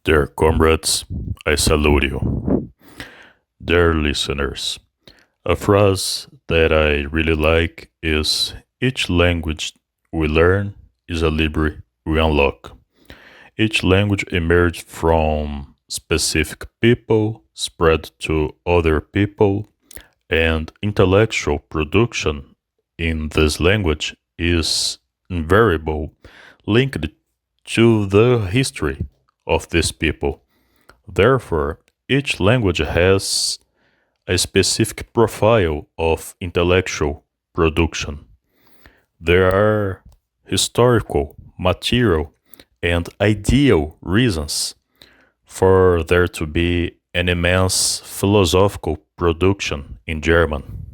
Dear comrades, I salute you. Dear listeners, a phrase that I really like is each language we learn is a library we unlock. Each language emerged from specific people, spread to other people, and intellectual production in this language is invariable linked to the history of these people. Therefore, each language has a specific profile of intellectual production. There are historical, material, and ideal reasons for there to be an immense philosophical production in German.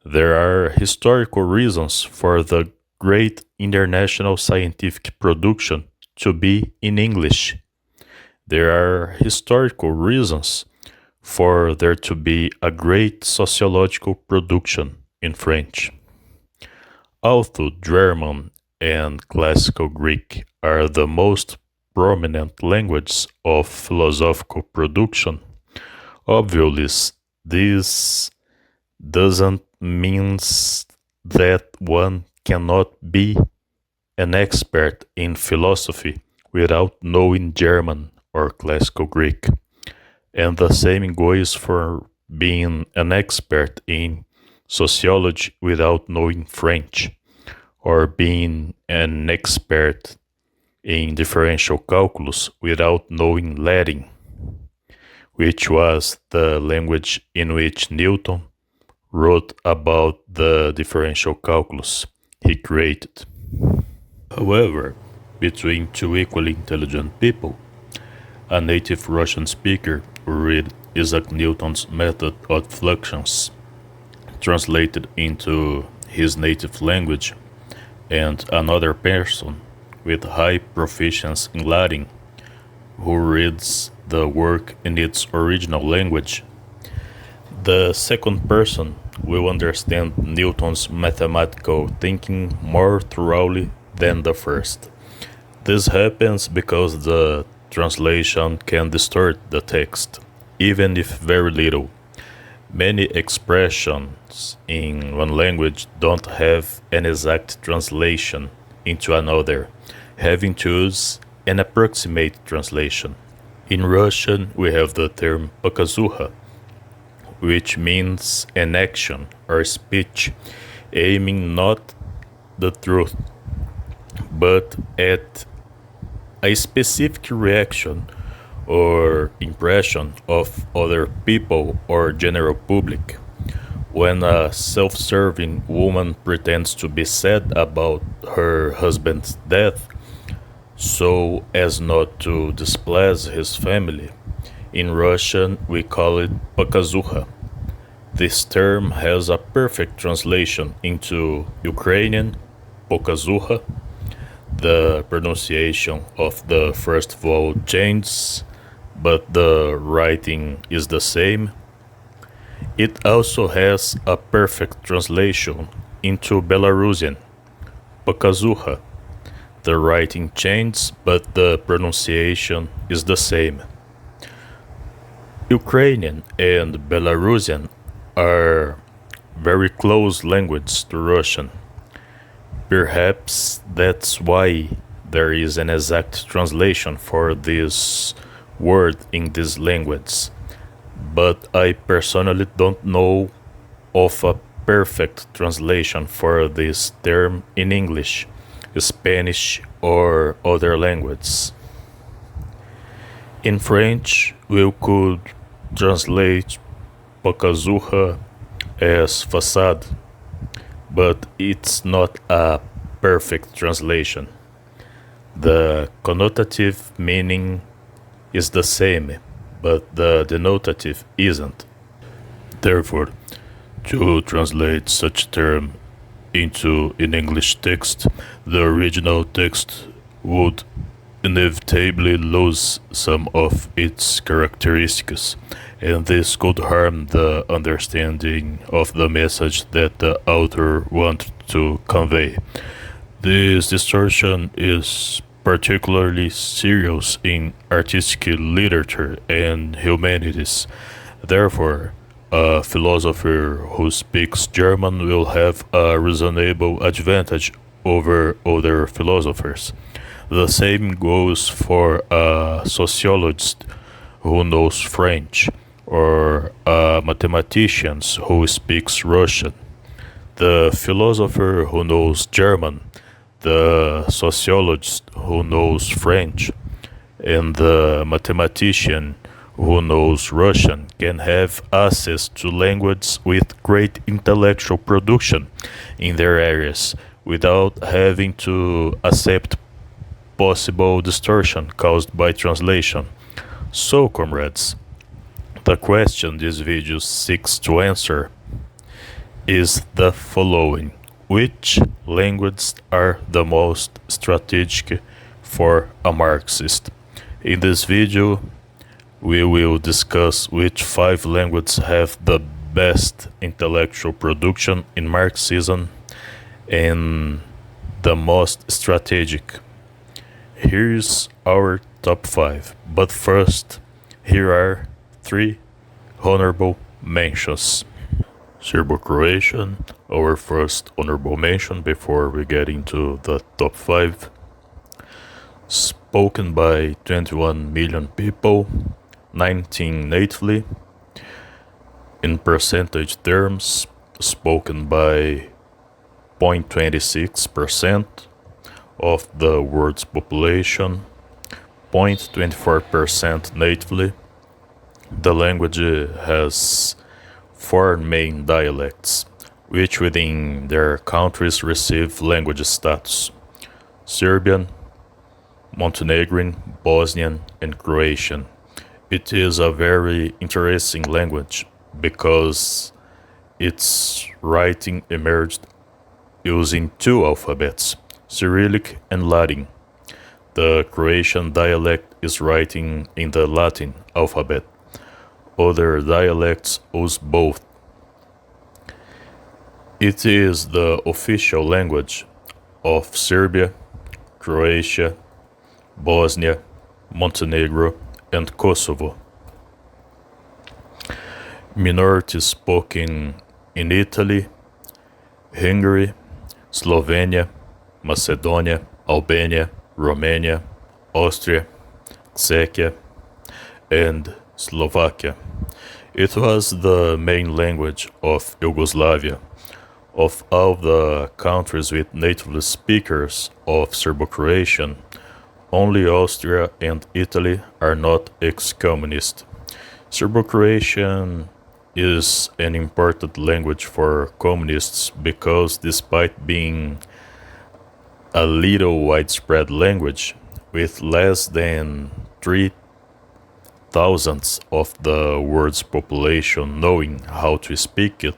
There are historical reasons for the great international scientific production to be in English. There are historical reasons for there to be a great sociological production in French. Although German and Classical Greek are the most prominent languages of philosophical production, obviously this doesn't mean that one cannot be an expert in philosophy without knowing German or Classical Greek. And the same goes for being an expert in sociology without knowing French, or being an expert in differential calculus without knowing Latin, which was the language in which Newton wrote about the differential calculus he created. However, between two equally intelligent people, a native Russian speaker who read Isaac Newton's method of fluxions translated into his native language, and another person with high proficiency in Latin who reads the work in its original language, the second person will understand Newton's mathematical thinking more thoroughly than the first. This happens because the translation can distort the text, even if very little. Many expressions in one language don't have an exact translation into another, having to use an approximate translation. In Russian, we have the term показуха, which means an action or speech aiming not the truth, but at a specific reaction or impression of other people or general public. When a self-serving woman pretends to be sad about her husband's death so as not to displease his family, in Russian we call it показуха. This term has a perfect translation into Ukrainian показуха. The pronunciation of the first vowel changes, but the writing is the same. It also has a perfect translation into Belarusian, показуха. The writing changes, but the pronunciation is the same. Ukrainian and Belarusian are very close languages to Russian. Perhaps that's why there is an exact translation for this word in this language, but I personally don't know of a perfect translation for this term in English, Spanish, or other languages. In French, we could translate показуха as facade, but it's not a perfect translation. The connotative meaning is the same, but the denotative isn't. Therefore, to translate such term into an English text, the original text would inevitably lose some of its characteristics, and this could harm the understanding of the message that the author wanted to convey. This distortion is particularly serious in artistic literature and humanities. Therefore, a philosopher who speaks German will have a reasonable advantage over other philosophers. The same goes for a sociologist who knows French or a mathematician who speaks Russian. The philosopher who knows German, the sociologist who knows French, and the mathematician who knows Russian can have access to language with great intellectual production in their areas without having to accept possible distortion caused by translation. So, comrades, the question this video seeks to answer is the following: which languages are the most strategic for a Marxist? In this video, we will discuss which 5 languages have the best intellectual production in Marxism and the most strategic. Here's our top 5, but first, here are 3 honorable mentions. Serbo-Croatian, our first honorable mention before we get into the top 5. Spoken by 21 million people, 19 natively. In percentage terms, spoken by 0.26% of the world's population, 0.24% natively. The language has 4 main dialects, which within their countries receive language status: Serbian, Montenegrin, Bosnian, and Croatian. It is a very interesting language because its writing emerged using 2 alphabets, Cyrillic and Latin. The Croatian dialect is writing in the Latin alphabet. Other dialects use both. It is the official language of Serbia, Croatia, Bosnia, Montenegro, and Kosovo. Minorities spoken in Italy, Hungary, Slovenia, Macedonia, Albania, Romania, Austria, Czechia, and Slovakia. It was the main language of Yugoslavia. Of all the countries with native speakers of Serbo-Croatian, only Austria and Italy are not ex-communist. Serbo-Croatian is an important language for communists because despite being a little widespread language, with less than 3,000 of the world's population knowing how to speak it,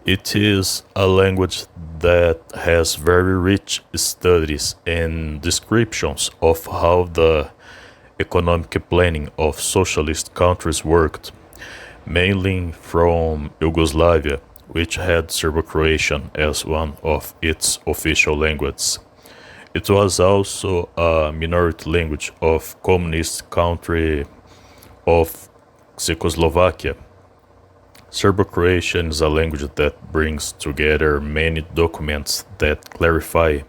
it is a language that has very rich studies and descriptions of how the economic planning of socialist countries worked, mainly from Yugoslavia, which had Serbo-Croatian as one of its official languages. It was also a minority language of communist country of Czechoslovakia. Serbo-Croatian is a language that brings together many documents that clarify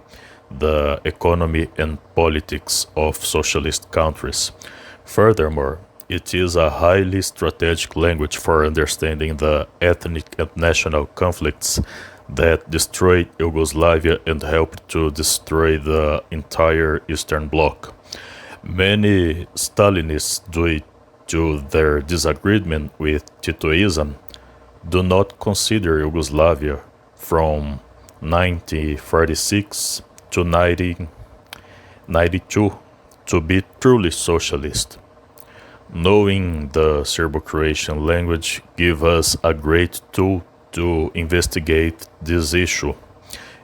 the economy and politics of socialist countries. Furthermore, it is a highly strategic language for understanding the ethnic and national conflicts that destroyed Yugoslavia and helped to destroy the entire Eastern Bloc. Many Stalinists, due to their disagreement with Titoism, do not consider Yugoslavia from 1946 to 1992 to be truly socialist. Knowing the Serbo-Croatian language gives us a great tool to investigate this issue,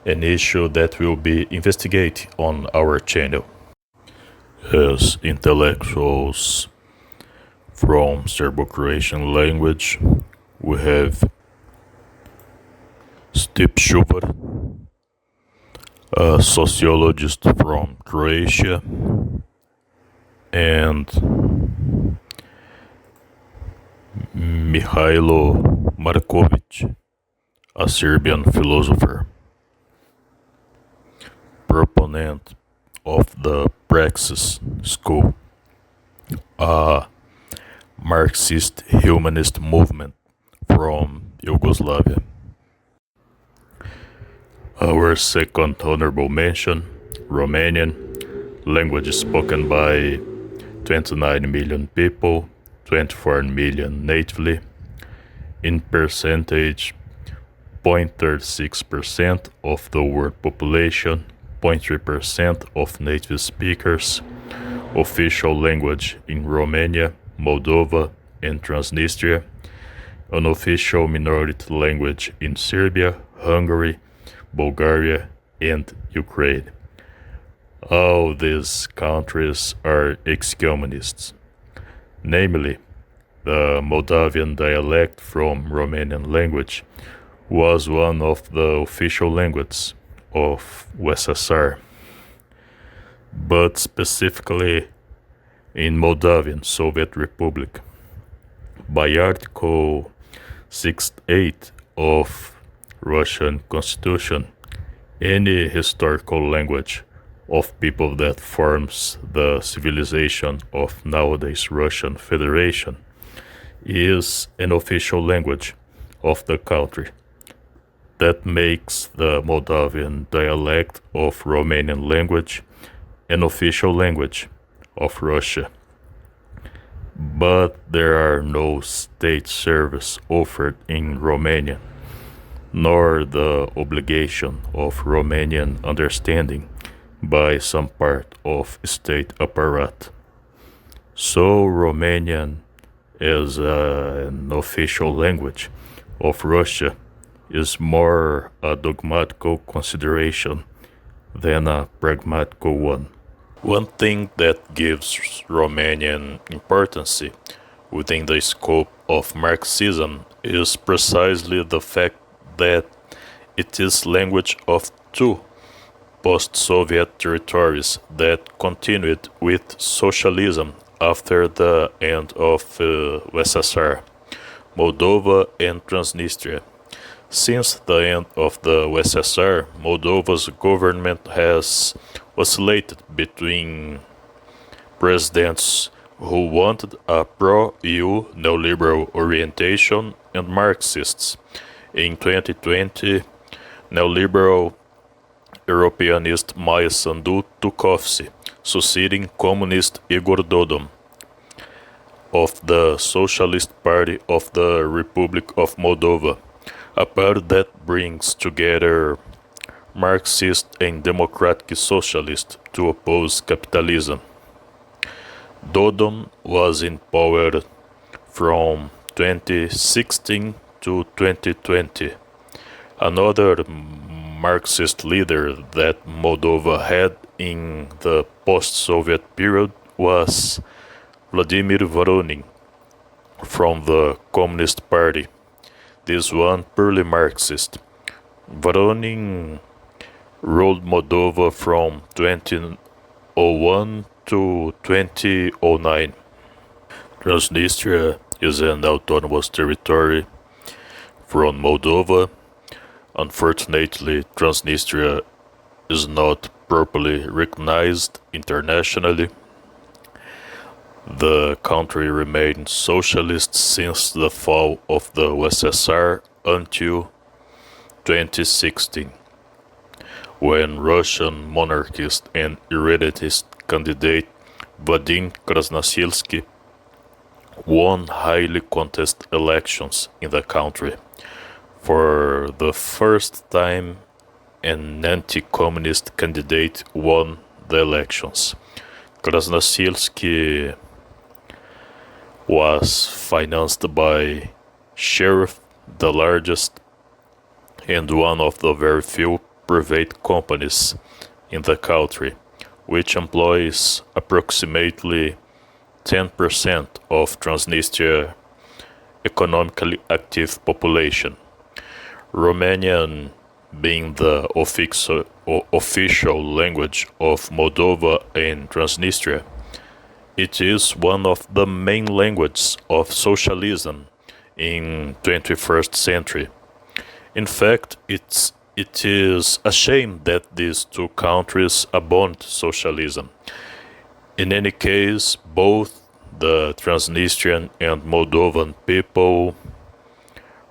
an issue that will be investigated on our channel. As intellectuals from Serbo-Croatian language, we have Stip Shupar, a sociologist from Croatia, and Mihailo Markovic, a Serbian philosopher, proponent of the Praxis school, a Marxist humanist movement from Yugoslavia. Our second honorable mention, Romanian, language spoken by 29 million people, 24 million natively. In percentage, 0.36% of the world population, 0.3% of native speakers. Official language in Romania, Moldova, and Transnistria. Unofficial minority language in Serbia, Hungary, Bulgaria, and Ukraine. All these countries are ex-communists. Namely, the Moldavian dialect from Romanian language was one of the official languages of USSR, but specifically in Moldavian Soviet Republic. By Article 68 of Russian Constitution, any historical language of people that forms the civilization of nowadays Russian Federation is an official language of the country. That makes the Moldavian dialect of Romanian language an official language of Russia. But there are no state service offered in Romanian, nor the obligation of Romanian understanding by some part of state apparatus. So Romanian as an official language of Russia is more a dogmatical consideration than a pragmatical one. One thing that gives Romanian importance within the scope of Marxism is precisely the fact that it is language of two post-Soviet territories that continued with socialism after the end of USSR, Moldova and Transnistria. Since the end of the USSR, Moldova's government has oscillated between presidents who wanted a pro-EU neoliberal orientation and Marxists. In 2020, neoliberal Europeanist Maia Sandu took office, succeeding communist Igor Dodon of the Socialist Party of the Republic of Moldova, a party that brings together Marxist and democratic socialists to oppose capitalism. Dodon was in power from 2016 to 2020. Another Marxist leader that Moldova had in the post-Soviet period was Vladimir Voronin from the Communist Party, this one purely Marxist. Voronin ruled Moldova from 2001 to 2009. Transnistria is an autonomous territory from Moldova. Unfortunately, Transnistria is not properly recognized internationally. The country remained socialist since the fall of the USSR until 2016, when Russian monarchist and hereditist candidate Vadim Krasnoselski won highly contested elections in the country. For the first time, an anti-communist candidate won the elections. Krasnoselski was financed by Sheriff, the largest and one of the very few private companies in the country, which employs approximately 10% of Transnistria economically active population. Romanian being the official language of Moldova and Transnistria. It is one of the main languages of socialism in 21st century. In fact, it is a shame that these two countries abandoned socialism. In any case, both the Transnistrian and Moldovan people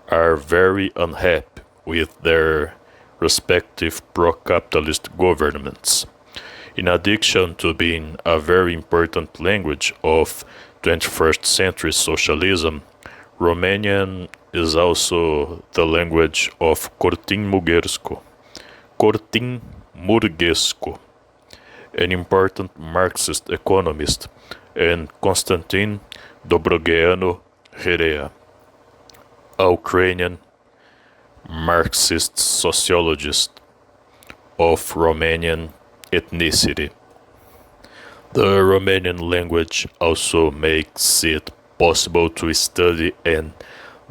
are very unhappy with their respective pro-capitalist governments. In addition to being a very important language of 21st century socialism, Romanian is also the language of Cortin Murgescu, an important Marxist economist, and Constantin Dobrogeanu Herea, a Ukrainian Marxist sociologist of Romanian ethnicity. The Romanian language also makes it possible to study and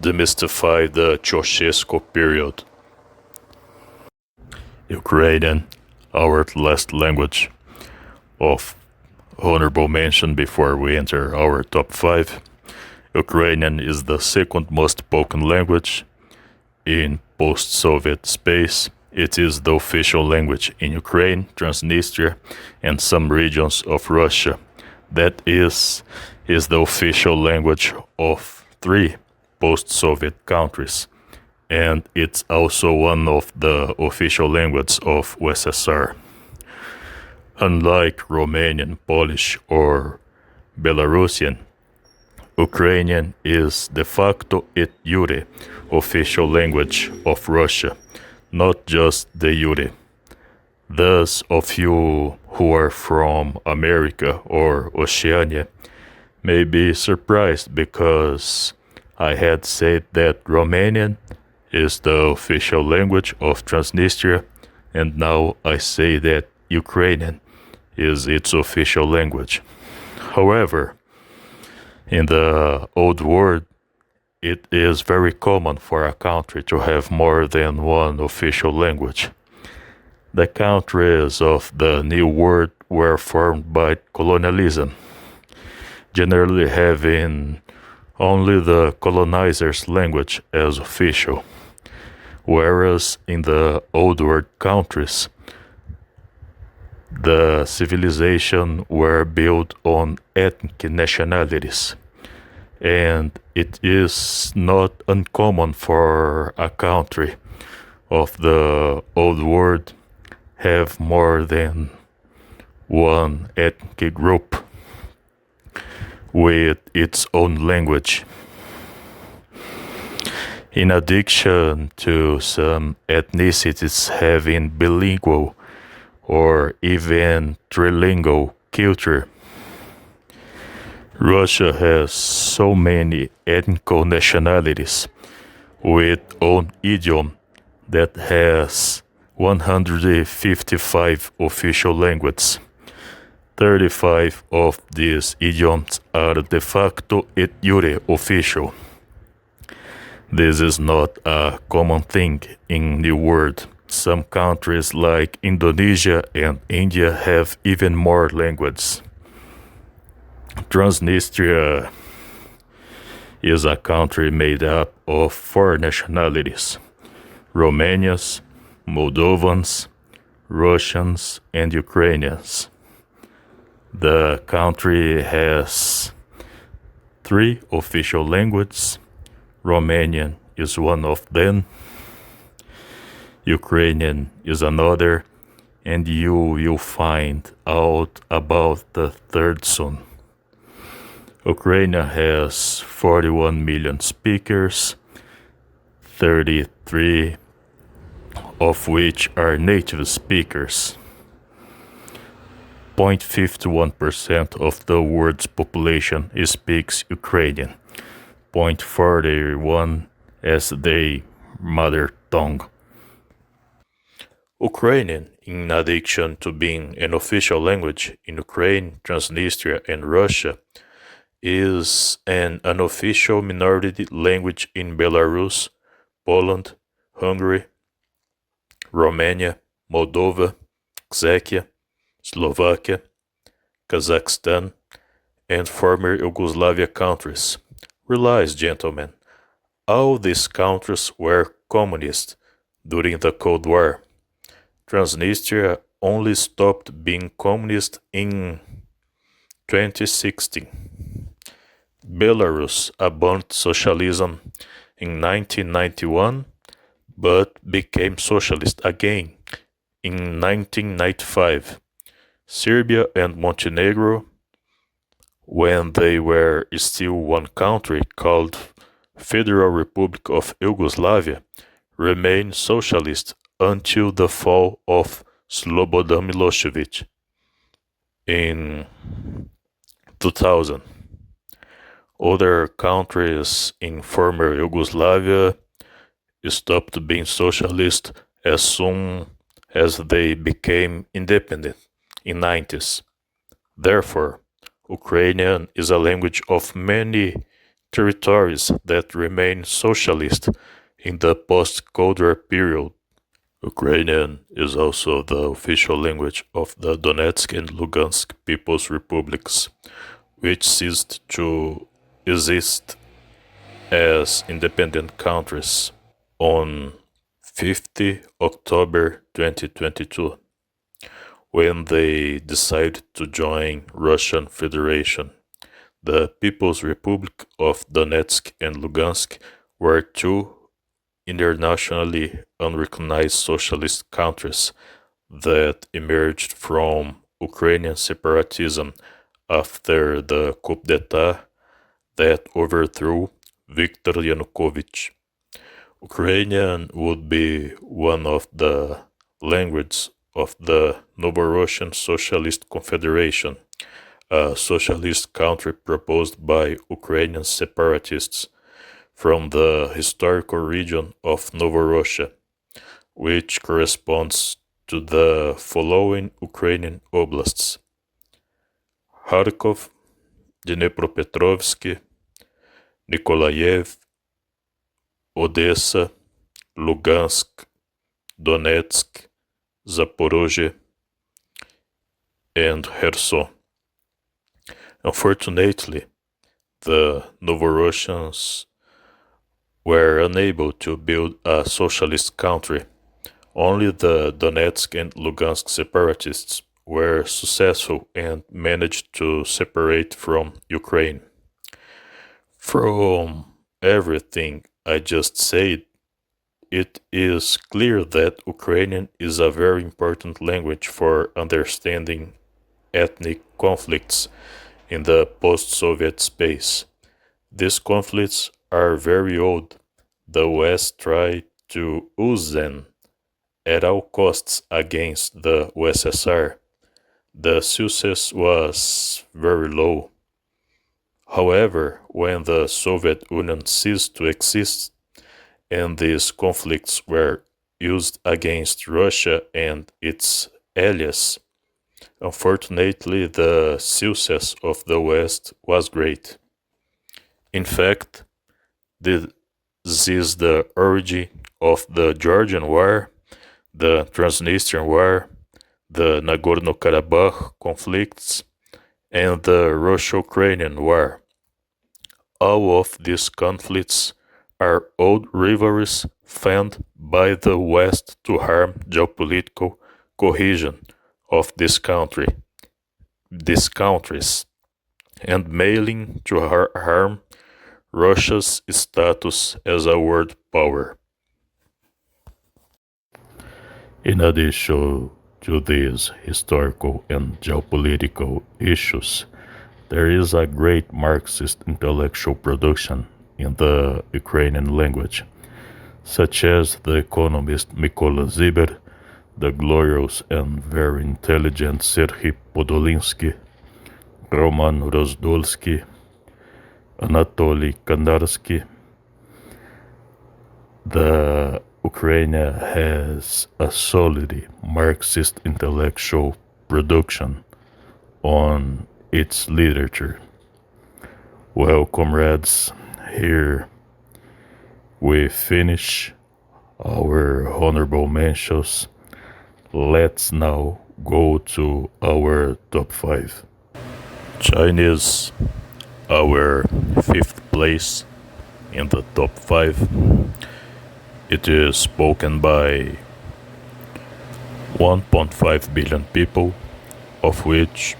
demystify the Ceausescu period. Ukrainian, our last language of honorable mention before we enter our top 5. Ukrainian is the second most spoken language in post-Soviet space. It is the official language in Ukraine, Transnistria, and some regions of Russia. That is the official language of 3 post-Soviet countries, and it's also one of the official languages of USSR. Unlike Romanian, Polish, or Belarusian, Ukrainian is de facto et jure official language of Russia, not just de jure. Those of you who are from America or Oceania may be surprised because I had said that Romanian is the official language of Transnistria, and now I say that Ukrainian is its official language. However, in the old world, it is very common for a country to have more than one official language. The countries of the New World were formed by colonialism, generally having only the colonizer's language as official, whereas in the Old World countries, the civilization were built on ethnic nationalities, and it is not uncommon for a country of the Old World have more than one ethnic group with its own language. In addition to some ethnicities having bilingual or even trilingual culture, Russia has so many ethnic nationalities with own idiom that has 155 official languages. 35 of these idioms are de facto et jure official. This is not a common thing in the world. Some countries like Indonesia and India have even more languages. Transnistria is a country made up of 4 nationalities: Romanians, Moldovans, Russians, and Ukrainians. The country has 3 official languages. Romanian is one of them. Ukrainian is another, and you will find out about the third soon. Ukraine has 41 million speakers, 33 of which are native speakers. 0.51% of the world's population speaks Ukrainian, 0.41 as their mother tongue. Ukrainian, in addition to being an official language in Ukraine, Transnistria, and Russia, is an unofficial minority language in Belarus, Poland, Hungary, Romania, Moldova, Czechia, Slovakia, Kazakhstan, and former Yugoslavia countries. Realize, gentlemen, all these countries were communist during the Cold War. Transnistria only stopped being communist in 2016. Belarus abandoned socialism in 1991 but became socialist again in 1995. Serbia and Montenegro, when they were still one country called Federal Republic of Yugoslavia, remained socialist until the fall of Slobodan Milosevic in 2000. Other countries in former Yugoslavia stopped being socialist as soon as they became independent in 90s. Therefore, Ukrainian is a language of many territories that remain socialist in the post-Cold War period. Ukrainian is also the official language of the Donetsk and Lugansk People's Republics, which ceased to exist as independent countries on 50 October 2022, when they decided to join Russian Federation. The People's Republic of Donetsk and Lugansk were two internationally unrecognized socialist countries that emerged from Ukrainian separatism after the coup d'etat that overthrew Viktor Yanukovych. Ukrainian would be one of the languages of the Novorossian Socialist Confederation, a socialist country proposed by Ukrainian separatists from the historical region of Novorossia, which corresponds to the following Ukrainian oblasts: Kharkov, Dnepropetrovsk, Nikolaev, Odessa, Lugansk, Donetsk, Zaporozhye, and Kherson. Unfortunately, the Novorossians were unable to build a socialist country. Only the Donetsk and Lugansk separatists were successful and managed to separate from Ukraine. From everything I just said, it is clear that Ukrainian is a very important language for understanding ethnic conflicts in the post-Soviet space. These conflicts are very old. The West tried to use them at all costs against the USSR. The success was very low. However, when the Soviet Union ceased to exist and these conflicts were used against Russia and its allies, unfortunately the success of the West was great. In fact, this is the origin of the Georgian War, the Transnistrian War, the Nagorno-Karabakh conflicts, and the Russo-Ukrainian War. All of these conflicts are old rivalries fanned by the West to harm geopolitical cohesion of these countries, and mainly to harm Russia's status as a world power. In addition to these historical and geopolitical issues, there is a great Marxist intellectual production in the Ukrainian language, such as the economist Mykola Zyber, the glorious and very intelligent Serhiy Podolinsky, Roman Rozdolsky, Anatoly Kanarsky. The Ukraine has a solid Marxist intellectual production on its literature. Well, comrades, here we finish our honorable mentions, let's now go to our top 5. Chinese, our 5th place in the top 5. It is spoken by 1.5 billion people, of which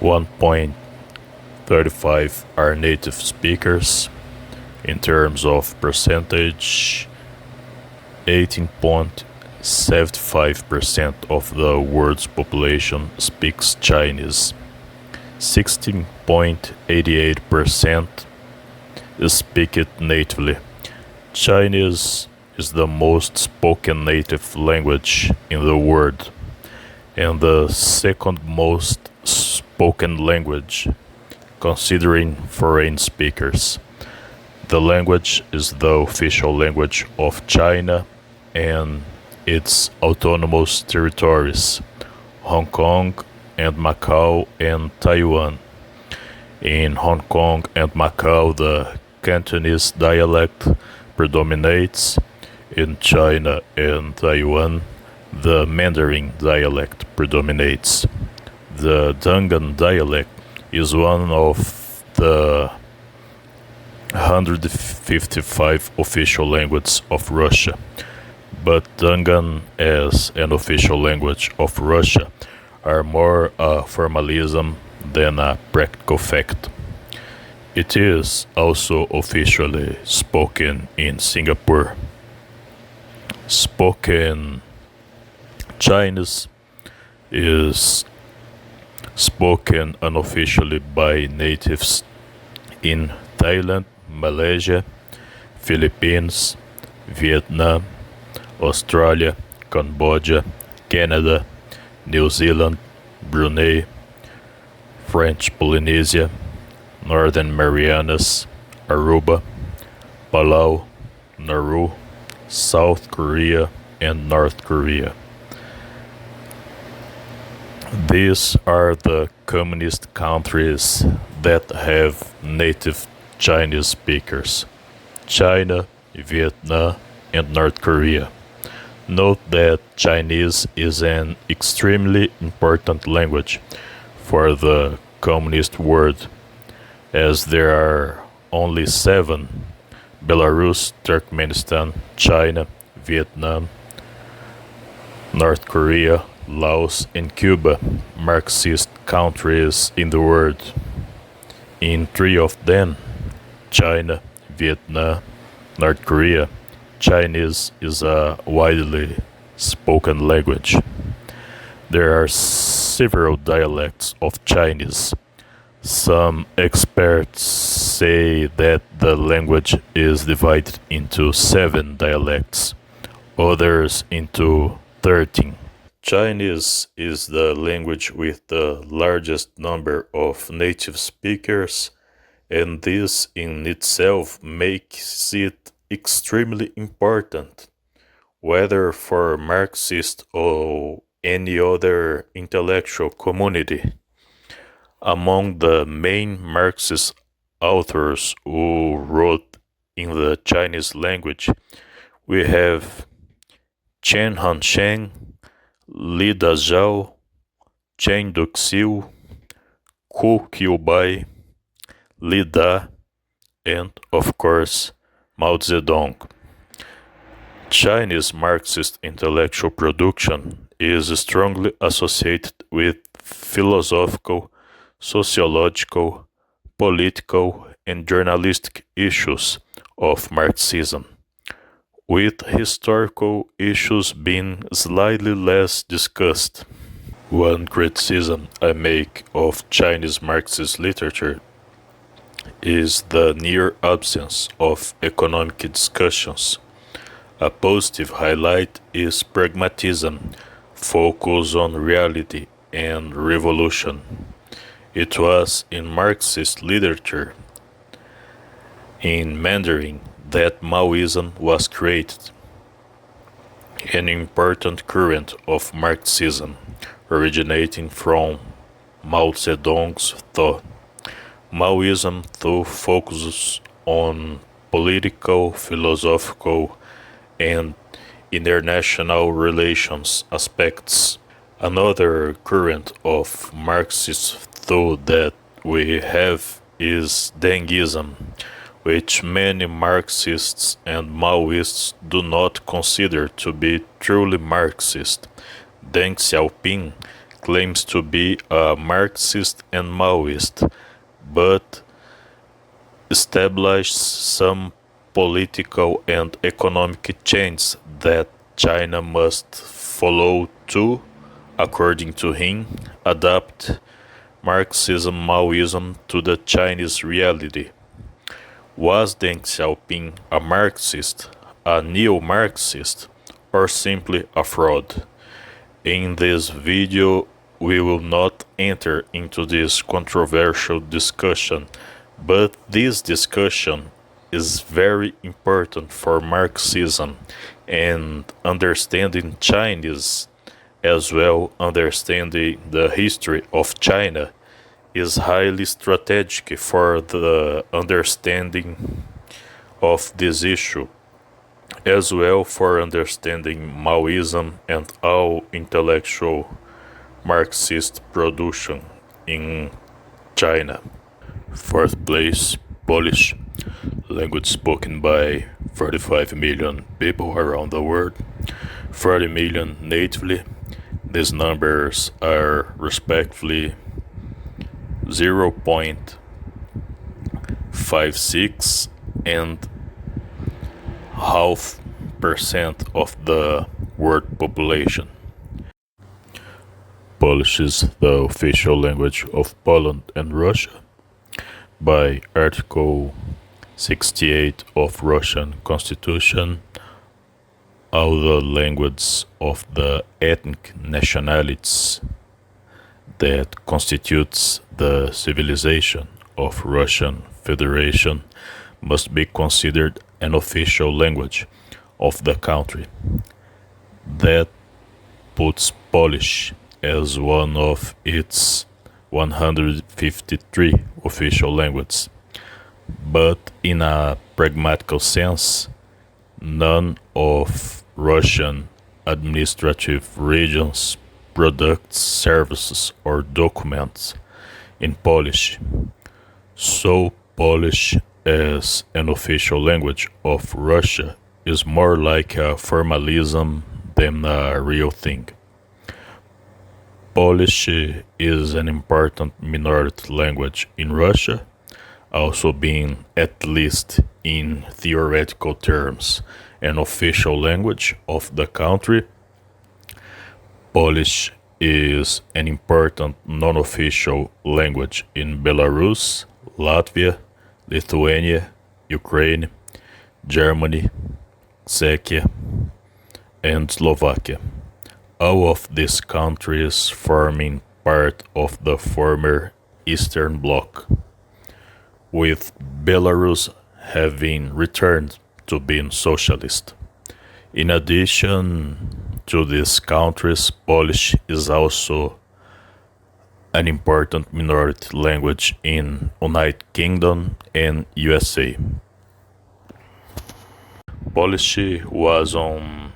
1.35 are native speakers. In terms of percentage, 18.75% of the world's population speaks Chinese. 16.88% speak it natively. Chinese is the most spoken native language in the world and the second most spoken language considering foreign speakers. The language is the official language of China and its autonomous territories, Hong Kong and Macau and Taiwan. In Hong Kong and Macau, the Cantonese dialect predominates. In China and Taiwan, the Mandarin dialect predominates. The Dungan dialect is one of the 155 official languages of Russia, but Dungan as an official language of Russia are more a formalism than a practical fact. It is also officially spoken in Singapore. Spoken Chinese is spoken unofficially by natives in Thailand, Malaysia, Philippines, Vietnam, Australia, Cambodia, Canada, New Zealand, Brunei, French Polynesia, Northern Marianas, Aruba, Palau, Nauru, South Korea, and North Korea. These are the communist countries that have native Chinese speakers: China, Vietnam, and North Korea. Note that Chinese is an extremely important language for the communist world, as there are only 7: Belarus, Turkmenistan, China, Vietnam, North Korea, Laos, and Cuba, Marxist countries in the world. In 3 of them, China, Vietnam, North Korea, Chinese is a widely spoken language. There are several dialects of Chinese. Some experts say that the language is divided into 7 dialects, others into 13. Chinese is the language with the largest number of native speakers, and this in itself makes it extremely important, whether for Marxist or any other intellectual community. Among the main Marxist authors who wrote in the Chinese language, we have Chen Hansheng, Li Dazhao, Chen Duxiu, Ku Qiubai, Li Da, and, of course, Mao Zedong. Chinese Marxist intellectual production is strongly associated with philosophical, sociological, political, and journalistic issues of Marxism, with historical issues being slightly less discussed. One criticism I make of Chinese Marxist literature is the near absence of economic discussions. A positive highlight is pragmatism, focus on reality and revolution. It was in Marxist literature, in Mandarin, that Maoism was created, an important current of Marxism originating from Mao Zedong's thought. Maoism, though, focuses on political, philosophical, and international relations aspects. Another current of Marxist thought that we have is Dengism, which many Marxists and Maoists do not consider to be truly Marxist. Deng Xiaoping claims to be a Marxist and Maoist, but established some political and economic changes that China must follow to, according to him, adapt Marxism-Maoism to the Chinese reality. Was Deng Xiaoping a Marxist, a neo-Marxist, or simply a fraud? In this video, we will not enter into this controversial discussion, but this discussion is very important for Marxism and understanding Chinese, as well understanding the history of China, is highly strategic for the understanding of this issue, as well for understanding Maoism and all intellectual Marxist production in China. Fourth place, Polish, language spoken by 35 million people around the world, 30 million natively. These numbers are respectively 0.56 and 0.5% of the world population. Polish is the official language of Poland and Russia by Article 68 of Russian Constitution. All the languages of the ethnic nationalities that constitutes the civilization of Russian Federation must be considered an official language of the country. That puts Polish as one of its 153 official languages, but in a pragmatical sense, none of Russian administrative regions products, services, or documents in Polish. So Polish as an official language of Russia is more like a formalism than a real thing. Polish is an important minority language in Russia, also being, at least in theoretical terms, an official language of the country. Polish is an important non-official language in Belarus, Latvia, Lithuania, Ukraine, Germany, Czechia, and Slovakia. All of these countries forming part of the former Eastern Bloc, with Belarus having returned to being socialist. In addition to these countries, Polish is also an important minority language in United Kingdom and USA. Polish was on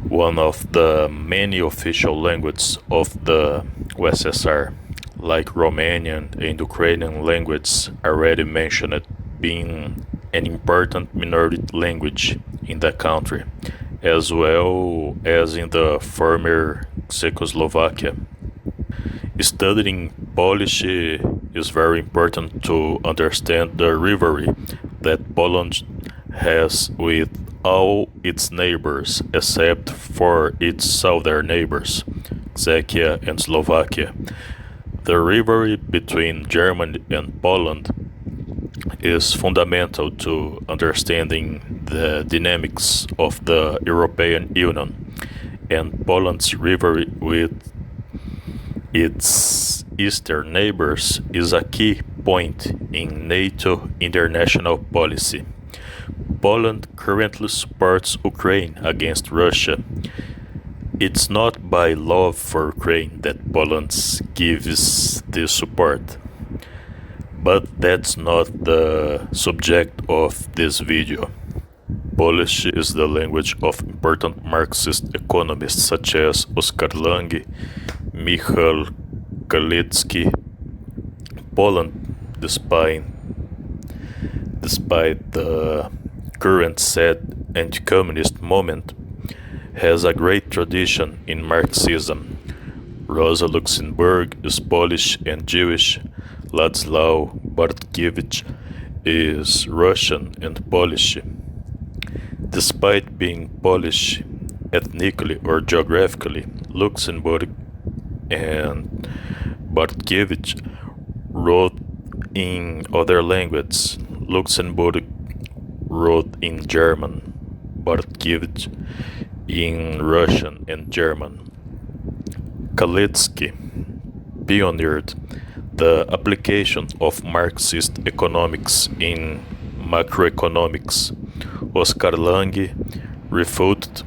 one of the many official languages of the USSR, like Romanian and Ukrainian languages already mentioned, being an important minority language in the country, as well as in the former Czechoslovakia. Studying Polish is very important to understand the rivalry that Poland has with all its neighbors except for its southern neighbors, Czechia and Slovakia. The rivalry between Germany and Poland is fundamental to understanding the dynamics of the European Union, and Poland's rivalry with its eastern neighbors is a key point in NATO international policy. Poland currently supports Ukraine against Russia. It's not by love for Ukraine that Poland gives this support. But that's not the subject of this video. Polish is the language of important Marxist economists such as Oskar Lange, Michał Kalecki. Poland, despite the current sad anti-communist moment, has a great tradition in Marxism. Rosa Luxemburg is Polish and Jewish. Ladislau Bartkiewicz is Russian and Polish. Despite being Polish ethnically or geographically, Luxemburg and Bartkiewicz wrote in other languages. Luxemburg wrote in German, Bartkiewicz in Russian and German. Kalecki pioneered the application of Marxist economics in macroeconomics. Oskar Lange refuted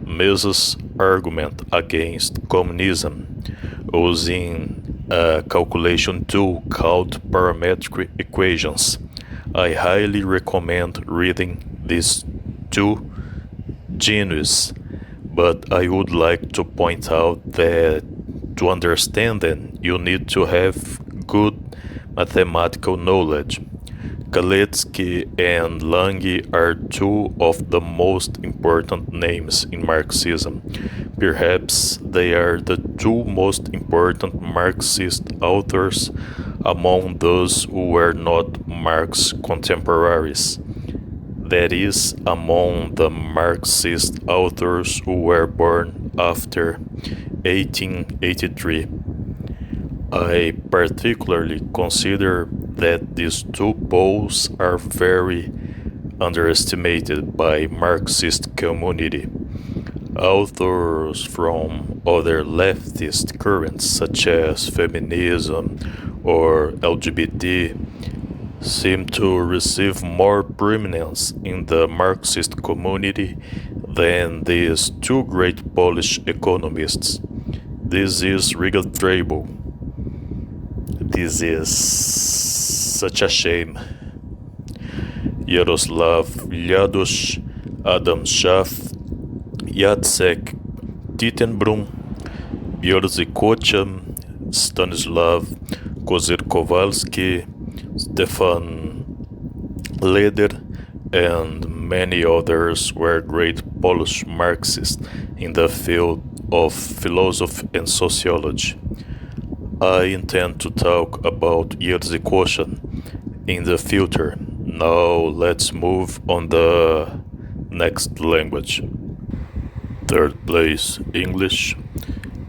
Mises' argument against communism using a calculation tool called parametric equations. I highly recommend reading these two geniuses, but I would like to point out that to understand them, you need to have good mathematical knowledge. Kalecki and Lange are two of the most important names in Marxism. Perhaps they are the two most important Marxist authors among those who were not Marx's contemporaries. That is, among the Marxist authors who were born after 1883. I particularly consider that these two poles are very underestimated by Marxist community. Authors from other leftist currents such as feminism or LGBT seem to receive more prominence in the Marxist community than these two great Polish economists. This is regrettable. This is such a shame. Yaroslav Lladosz, Adam Schaff, Jacek Titenbrum, Jerzy Kocjan, Stanislav Kozyrkowalski, Stefan Leder, and many others were great Polish Marxists in the field of philosophy and sociology. I intend to talk about Jerzy Kocjan in the future. Now let's move on the next language. Third place, English.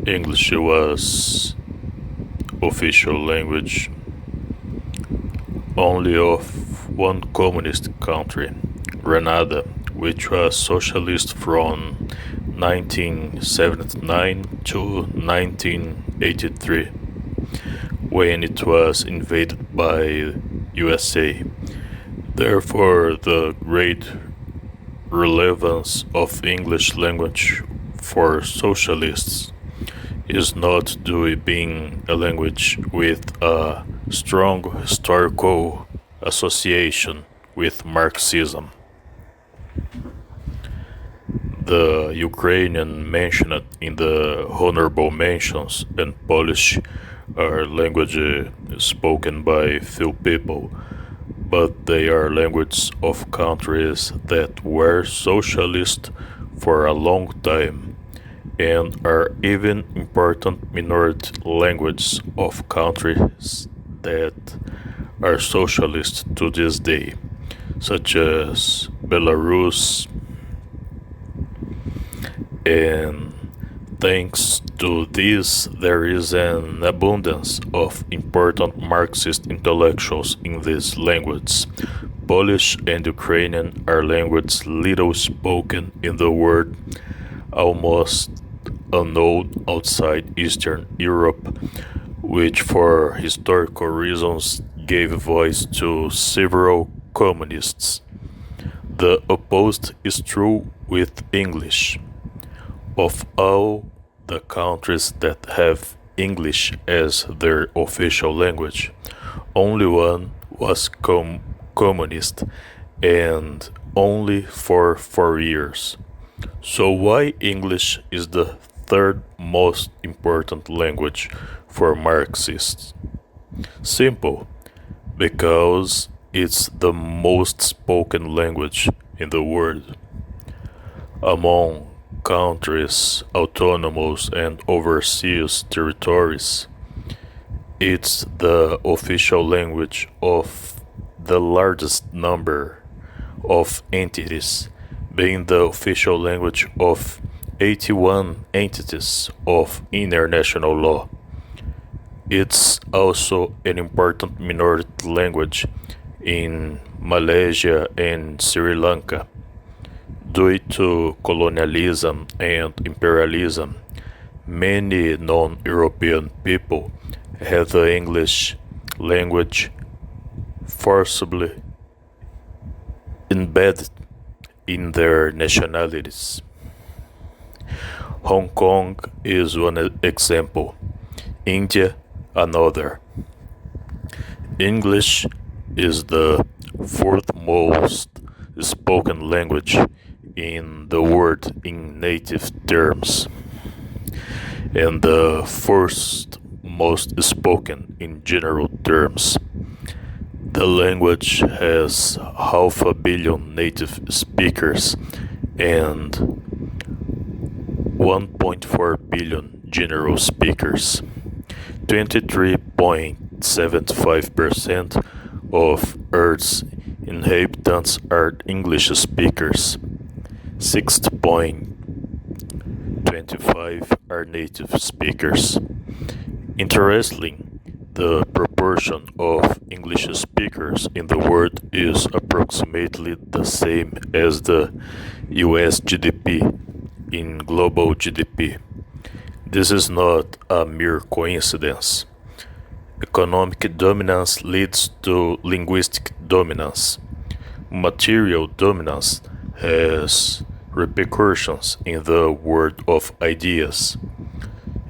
English was official language only of one communist country, Grenada, which was socialist from 1979 to 1983, when it was invaded by USA. Therefore, the great relevance of English language for socialists is not due to being a language with a strong historical association with Marxism. The Ukrainian mentioned in the honorable mentions and Polish are languages spoken by few people, but they are languages of countries that were socialist for a long time and are even important minority languages of countries that are socialist to this day, such as Belarus. And thanks to this, there is an abundance of important Marxist intellectuals in these languages. Polish and Ukrainian are languages little spoken in the world, almost unknown outside Eastern Europe, which for historical reasons gave voice to several communists. The opposite is true with English. Of all the countries that have English as their official language, only one was communist, and only for 4 years. So why English is the third most important language for Marxists? Simple, because it's the most spoken language in the world. Among countries, autonomous and overseas territories, it's the official language of the largest number of entities, being the official language of 81 entities of international law. It's also an important minority language in Malaysia and Sri Lanka. Due to colonialism and imperialism, many non-European people had the English language forcibly embedded in their nationalities. Hong Kong is one example, India another. English is the fourth most spoken language in the world in native terms, and the first most spoken in general terms. The language has 500,000,000 native speakers and 1.4 billion general speakers. 23.75% of Earth's inhabitants are English speakers. 6.25 are native speakers. Interestingly, the proportion of English speakers in the world is approximately the same as the US GDP in global GDP. This is not a mere coincidence. Economic dominance leads to linguistic dominance. Material dominance has repercussions in the world of ideas.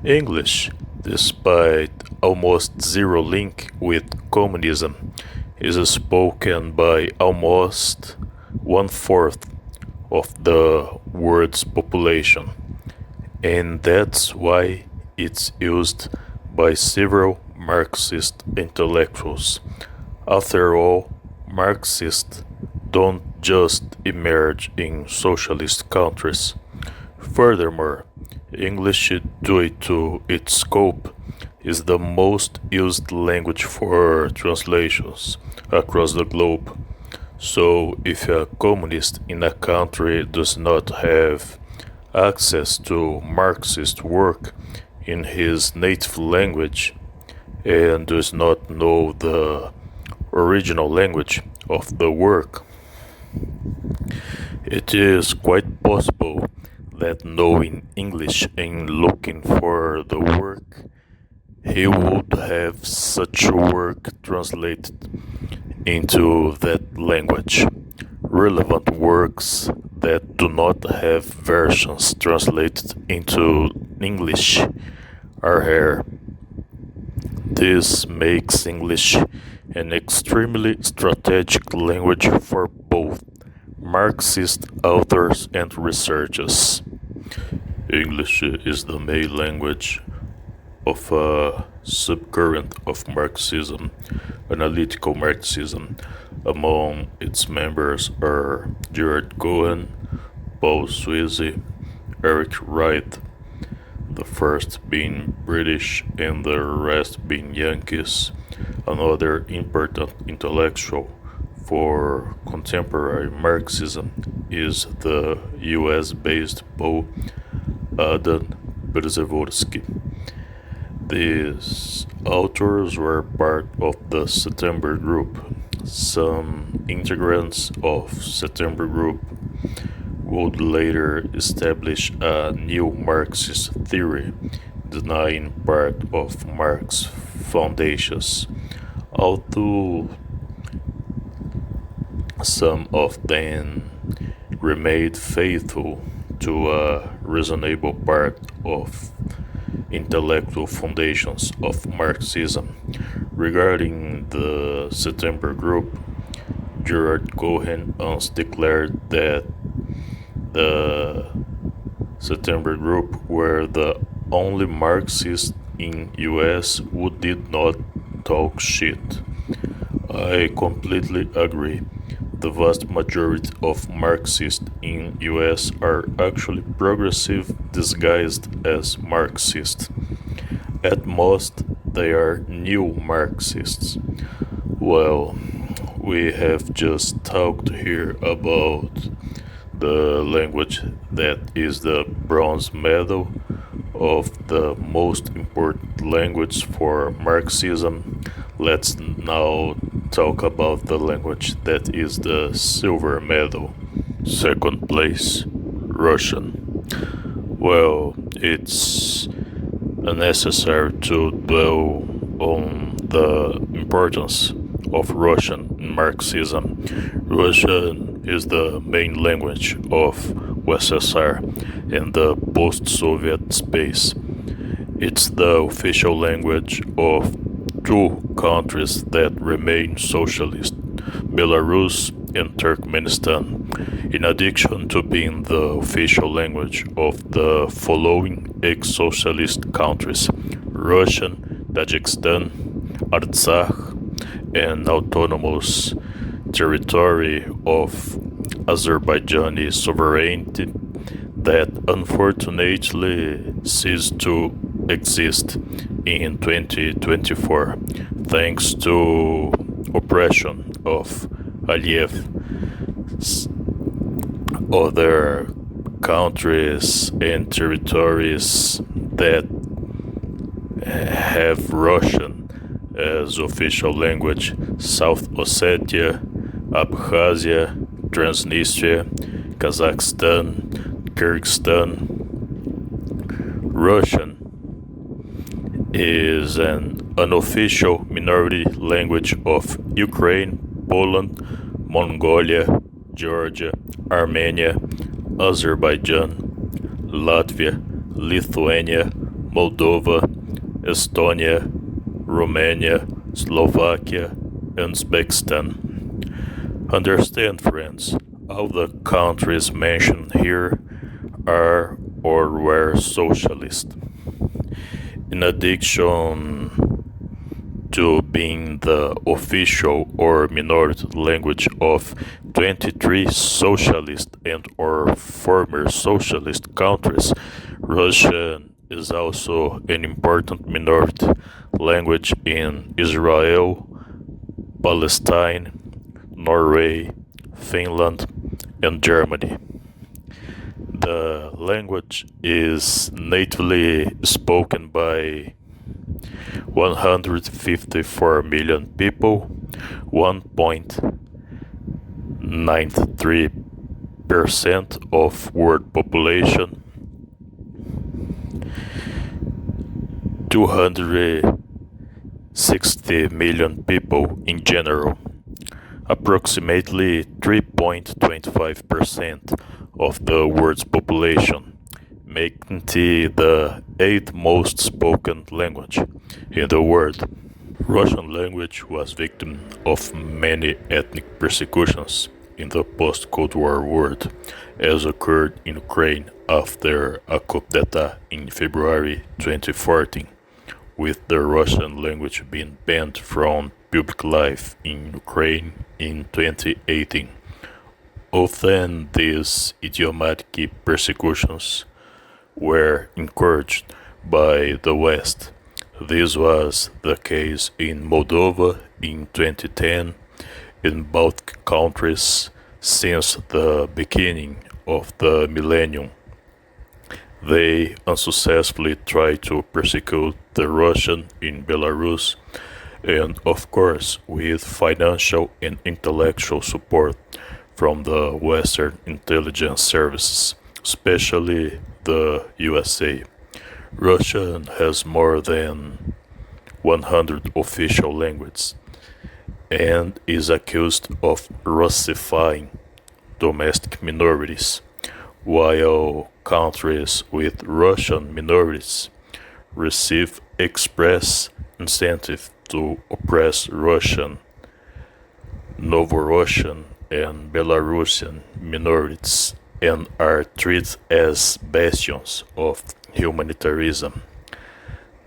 English, despite almost zero link with communism, is spoken by almost one-fourth of the world's population, and that's why it's used by several Marxist intellectuals. After all, Marxists don't just emerge in socialist countries. Furthermore, English, due to its scope, is the most used language for translations across the globe. So, if a communist in a country does not have access to Marxist work in his native language and does not know the original language of the work, it is quite possible that knowing English and looking for the work, he would have such work translated into that language. Relevant works that do not have versions translated into English are rare. This makes English an extremely strategic language for both Marxist authors and researchers. English is the main language of a subcurrent of Marxism, analytical Marxism. Among its members are Gerard Cohen, Paul Sweezy, Eric Wright, the first being British and the rest being Yankees. Another important intellectual for contemporary Marxism is the US-based Paul Adam Przeworski. These authors were part of the September Group. Some integrants of September Group would later establish a new Marxist theory, denying part of Marx's foundations, although some of them remained faithful to a reasonable part of intellectual foundations of Marxism. Regarding the September Group, Gerard Cohen once declared that the September group were the only Marxists in US who did not talk shit. I completely agree. The vast majority of Marxists in US are actually progressive disguised as Marxists. At most, they are new Marxists. Well, we have just talked here about the language that is the bronze medal of the most important language for Marxism. Let's now talk about the language that is the silver medal. Second place, Russian. Well, it's unnecessary to dwell on the importance of Russian in Marxism. Russian is the main language of USSR in the post-Soviet space. It's the official language of two countries that remain socialist, Belarus and Turkmenistan, in addition to being the official language of the following ex-socialist countries: Russian, Tajikistan, Artsakh, and autonomous territory of Azerbaijani sovereignty that unfortunately ceased to exist in 2024 thanks to oppression of Aliyev. Other countries and territories that have Russian as official language: South Ossetia, Abkhazia, Transnistria, Kazakhstan, Kyrgyzstan. Russian is an unofficial minority language of Ukraine, Poland, Mongolia, Georgia, Armenia, Azerbaijan, Latvia, Lithuania, Moldova, Estonia, Romania, Slovakia, and Uzbekistan. Understand, friends, all the countries mentioned here are or were socialist. In addition to being the official or minority language of 23 socialist and or former socialist countries, Russian is also an important minority language in Israel, Palestine, Norway, Finland, and Germany. The language is natively spoken by 154 million people, 1.93% of world population, 260 million people in general, approximately 3.25% of the world's population, making it the 8th most spoken language in the world. Russian language was victim of many ethnic persecutions in the post-Cold War world, as occurred in Ukraine after a coup d'etat in February 2014, with the Russian language being banned from public life in Ukraine in 2018. Often these idiomatic persecutions were encouraged by the West. This was the case in Moldova in 2010, in Baltic countries since the beginning of the millennium. They unsuccessfully tried to persecute the Russian in Belarus, and of course with financial and intellectual support from the Western intelligence services, especially the USA. Russian has more than 100 official languages and is accused of Russifying domestic minorities, while countries with Russian minorities receive express incentive to oppress Russian Novorussian and Belarusian minorities and are treated as bastions of humanitarianism.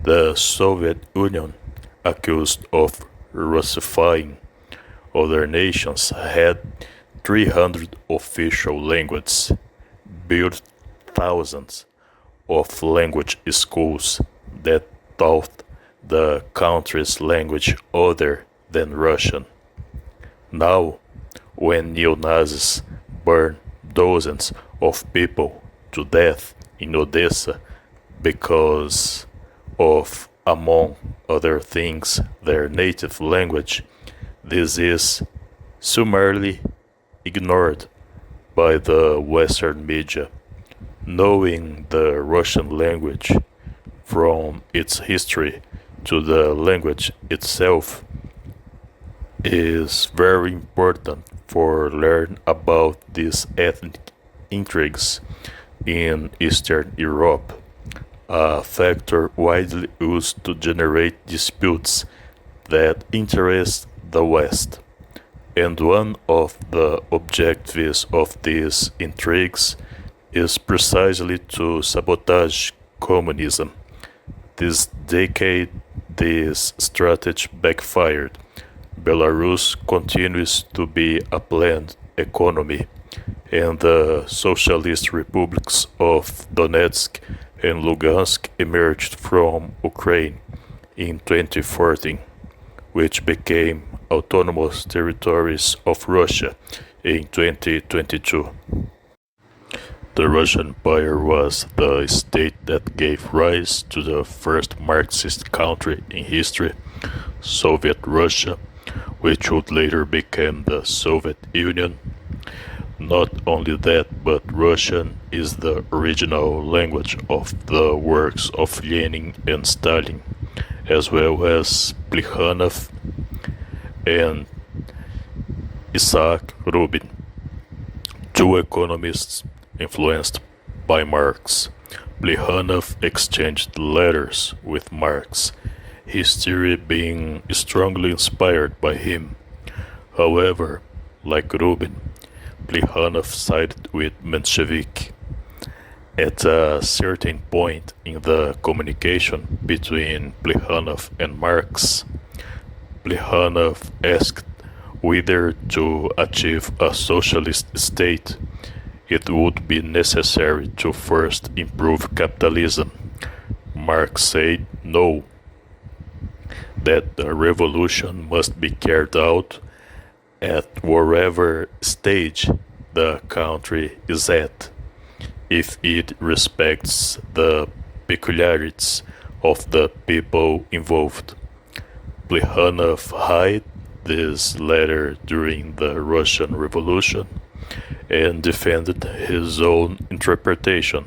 The Soviet Union, accused of Russifying other nations, had 300 official languages, built thousands of language schools that taught the country's language other than Russian. Now, when neo-Nazis burn dozens of people to death in Odessa because of, among other things, their native language, this is summarily ignored by the Western media. Knowing the Russian language from its history to the language itself is very important for learn about these ethnic intrigues in Eastern Europe, a factor widely used to generate disputes that interest the West. And one of the objectives of these intrigues is precisely to sabotage communism. This decade, this strategy backfired. Belarus continues to be a planned economy, and the socialist republics of Donetsk and Lugansk emerged from Ukraine in 2014, which became autonomous territories of Russia in 2022. The Russian Empire was the state that gave rise to the first Marxist country in history, Soviet Russia, which would later become the Soviet Union. Not only that, but Russian is the original language of the works of Lenin and Stalin, as well as Plekhanov and Isaac Rubin, two economists influenced by Marx. Plekhanov exchanged letters with Marx, his theory being strongly inspired by him. However, like Rubin, Plekhanov sided with Menshevik. At a certain point in the communication between Plekhanov and Marx, Plekhanov asked whether to achieve a socialist state it would be necessary to first improve capitalism. Marx said no, that the revolution must be carried out at whatever stage the country is at, if it respects the peculiarities of the people involved. Plekhanov hid this letter during the Russian Revolution and defended his own interpretation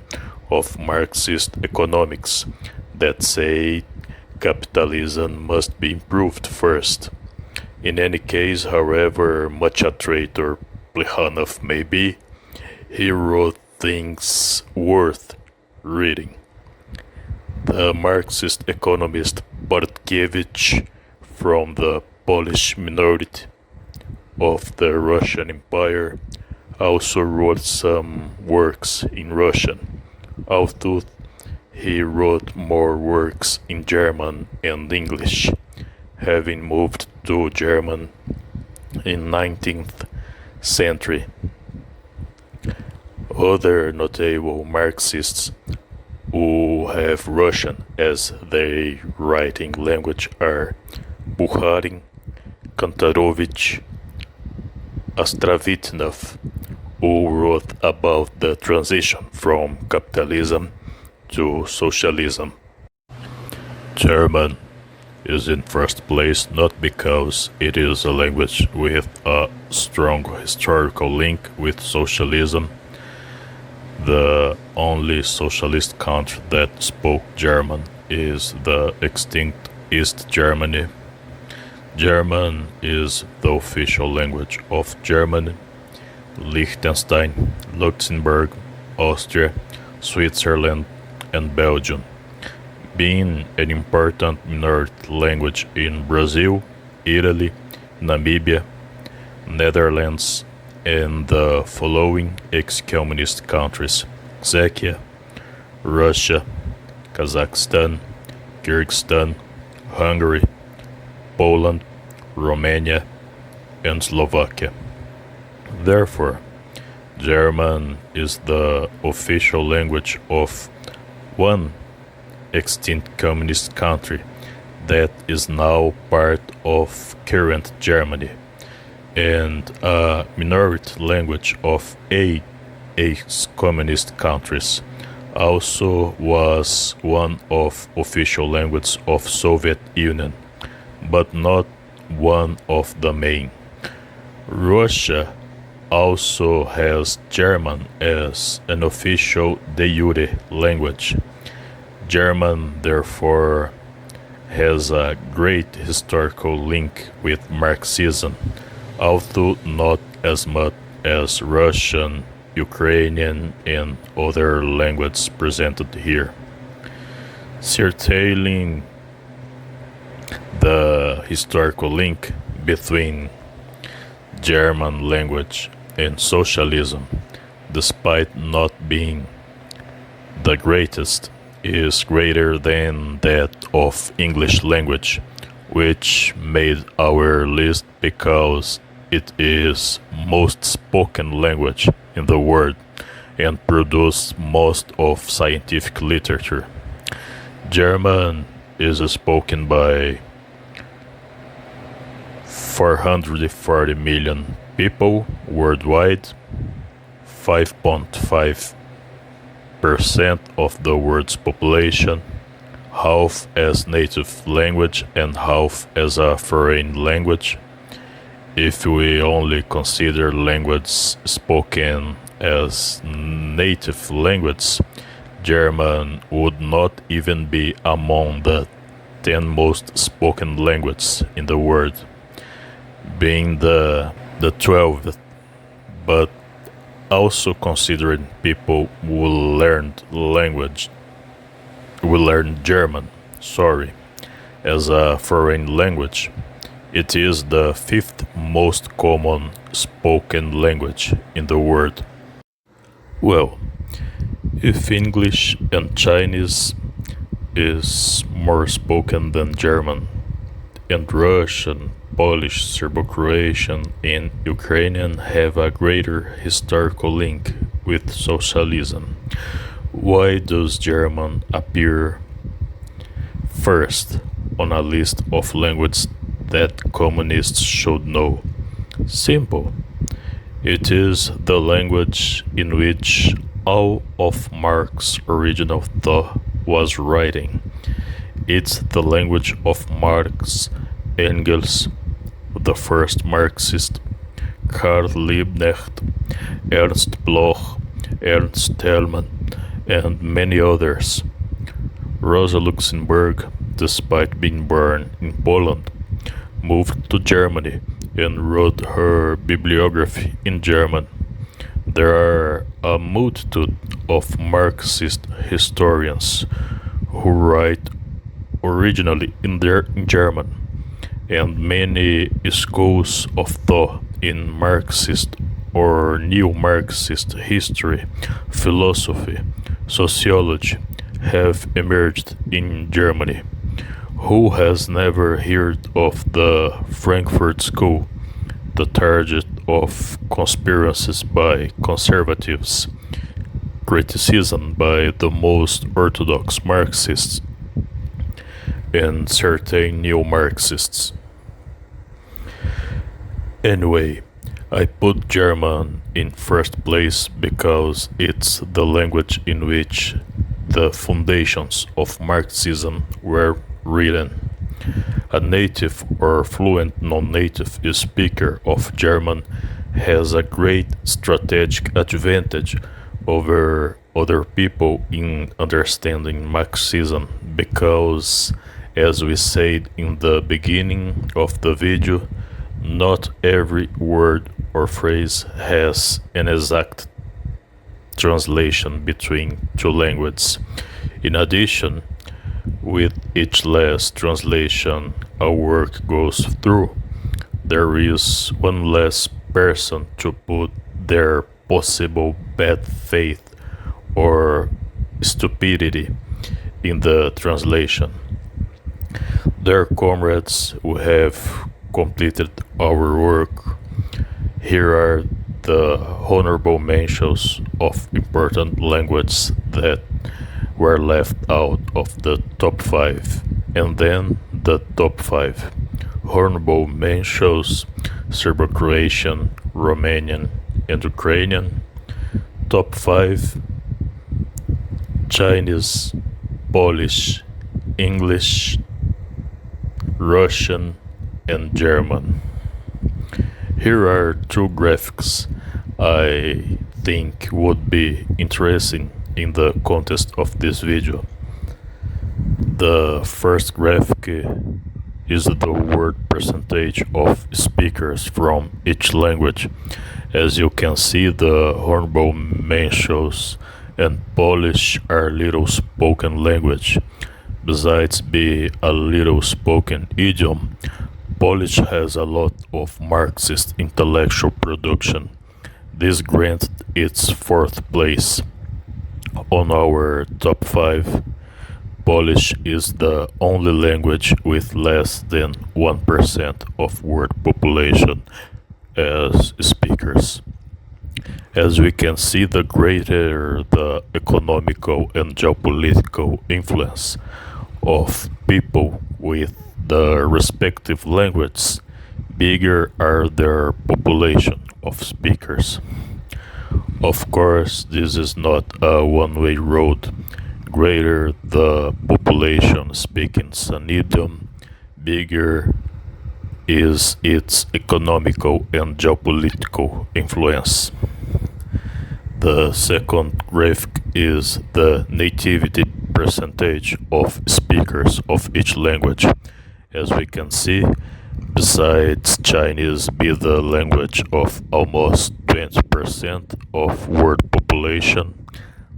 of Marxist economics that said capitalism must be improved first. In any case, however much a traitor Plekhanov may be, he wrote things worth reading. The Marxist economist Bartkiewicz, from the Polish minority of the Russian Empire, also wrote some works in Russian, although he wrote more works in German and English, having moved to German in 19th century. Other notable Marxists who have Russian as their writing language are Bukharin, Kantorovich, Ostrovitnov, who wrote about the transition from capitalism to socialism. German is in first place not because it is a language with a strong historical link with socialism. The only socialist country that spoke German is the extinct East Germany. German is the official language of Germany, Liechtenstein, Luxembourg, Austria, Switzerland, and Belgium, being an important minority language in Brazil, Italy, Namibia, Netherlands, and the following ex-communist countries: Czechia, Russia, Kazakhstan, Kyrgyzstan, Hungary, Poland, Romania, and Slovakia. Therefore, German is the official language of one extinct communist country that is now part of current Germany, and a minority language of eight ex-communist countries. Also was one of official languages of Soviet Union, but not one of the main. Russia also has German as an official de jure language. German, therefore, has a great historical link with Marxism, although not as much as Russian, Ukrainian, and other languages presented here. Curtailing the historical link between German language and socialism, despite not being the greatest, is greater than that of English language, which made our list because it is most spoken language in the world and produced most of scientific literature. German is spoken by 440 million people worldwide, 5.5% of the world's population, half as native language and half as a foreign language. If we only consider languages spoken as native language, German would not even be among the 10 most spoken languages in the world, being the 12th, but also considering people who learned German, as a foreign language. It is the 5th most common spoken language in the world. Well, if English and Chinese is more spoken than German, and Russian, Polish, Serbo-Croatian, and Ukrainian have a greater historical link with socialism, why does German appear first on a list of languages that communists should know? Simple. It is the language in which all of Marx's original thought was writing. It's the language of Marx, Engels, the first Marxist, Karl Liebknecht, Ernst Bloch, Ernst Thälmann, and many others. Rosa Luxemburg, despite being born in Poland, moved to Germany and wrote her bibliography in German. There are a multitude of Marxist historians who write originally in German, and many schools of thought in Marxist or neo-Marxist history, philosophy, sociology have emerged in Germany. Who has never heard of the Frankfurt School, the target of conspiracies by conservatives, criticism by the most orthodox Marxists, and certain neo-Marxists? Anyway, I put German in first place because it's the language in which the foundations of Marxism were written. A native or fluent non-native speaker of German has a great strategic advantage over other people in understanding Marxism because, as we said in the beginning of the video, not every word or phrase has an exact translation between two languages. In addition, with each last translation a work goes through, there is one less person to put their possible bad faith or stupidity in the translation. Dear comrades who have completed our work, here are the honorable mentions of important languages that were left out of the top 5, and then the top 5. Honorable mentions: Serbo-Croatian, Romanian, and Ukrainian. Top 5: Chinese, Polish, English, Russian, and German. Here are two graphics I think would be interesting in the context of this video. The first graphic is the word percentage of speakers from each language. As you can see, the honorable mentions and Polish are little spoken language. Besides being a little spoken idiom, Polish has a lot of Marxist intellectual production. This granted its fourth place. On our top 5, Polish is the only language with less than 1% of world population as speakers. As we can see, the greater the economical and geopolitical influence of people with the respective languages, bigger are their population of speakers. Of course, this is not a one-way road. Greater the population speaking an idiom, bigger is its economical and geopolitical influence. The second graphic is the nativity percentage of speakers of each language. As we can see, besides Chinese be the language of almost 20% of world population,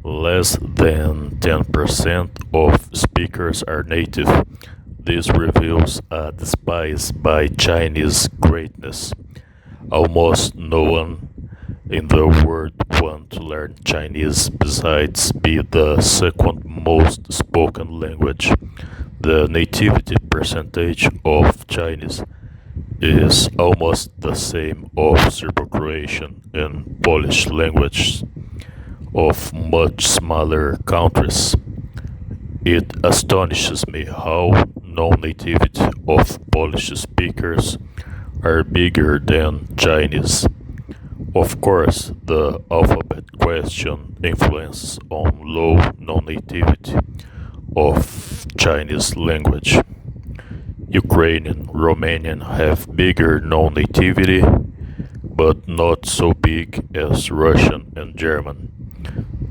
less than 10% of speakers are native. This reveals a despise by Chinese greatness. Almost no one in the world want to learn Chinese besides be the second most spoken language. The nativity percentage of Chinese is almost the same of Serbo-Croatian and Polish languages of much smaller countries. It astonishes me how non-nativity of Polish speakers are bigger than Chinese. Of course, the alphabet question influences on low non-nativity of Chinese language. Ukrainian, Romanian have bigger non-nativity, but not so big as Russian and German.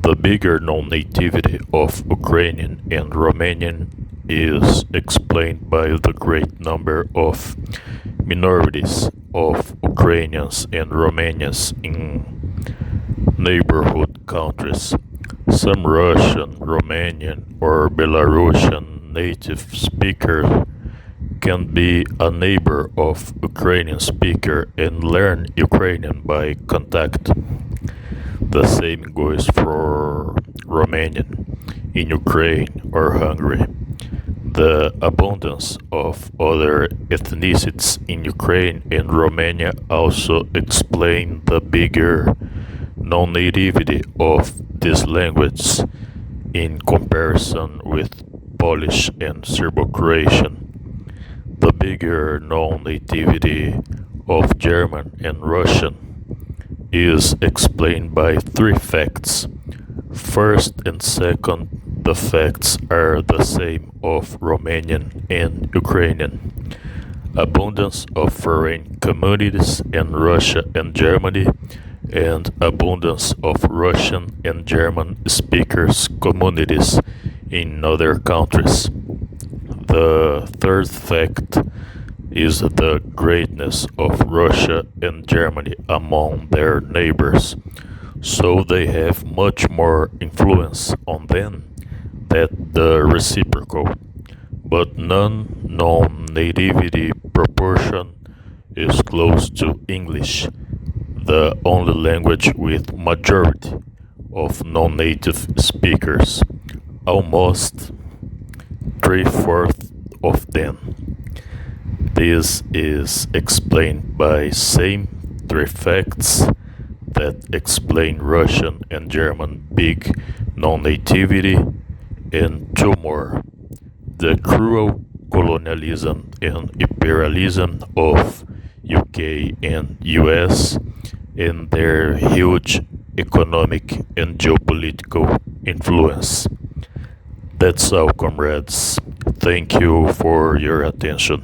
The bigger non-nativity of Ukrainian and Romanian is explained by the great number of minorities of Ukrainians and Romanians in neighborhood countries. Some Russian, Romanian, or Belarusian native speaker can be a neighbor of Ukrainian speaker and learn Ukrainian by contact. The same goes for Romanian in Ukraine or Hungary. The abundance of other ethnicities in Ukraine and Romania also explain the bigger non-nativity of these languages in comparison with Polish and Serbo-Croatian. The bigger non-nativity of German and Russian is explained by 3 facts. First and second, the facts are the same of Romanian and Ukrainian. Abundance of foreign communities in Russia and Germany, and abundance of Russian and German speakers communities in other countries. The third fact is the greatness of Russia and Germany among their neighbors, so they have much more influence on them than the reciprocal, but non-nativity proportion is close to English, the only language with majority of non-native speakers, almost three-fourths of them. This is explained by same three facts that explain Russian and German big non-nativity, and two more: the cruel colonialism and imperialism of UK and US, and their huge economic and geopolitical influence. That's all, comrades. Thank you for your attention.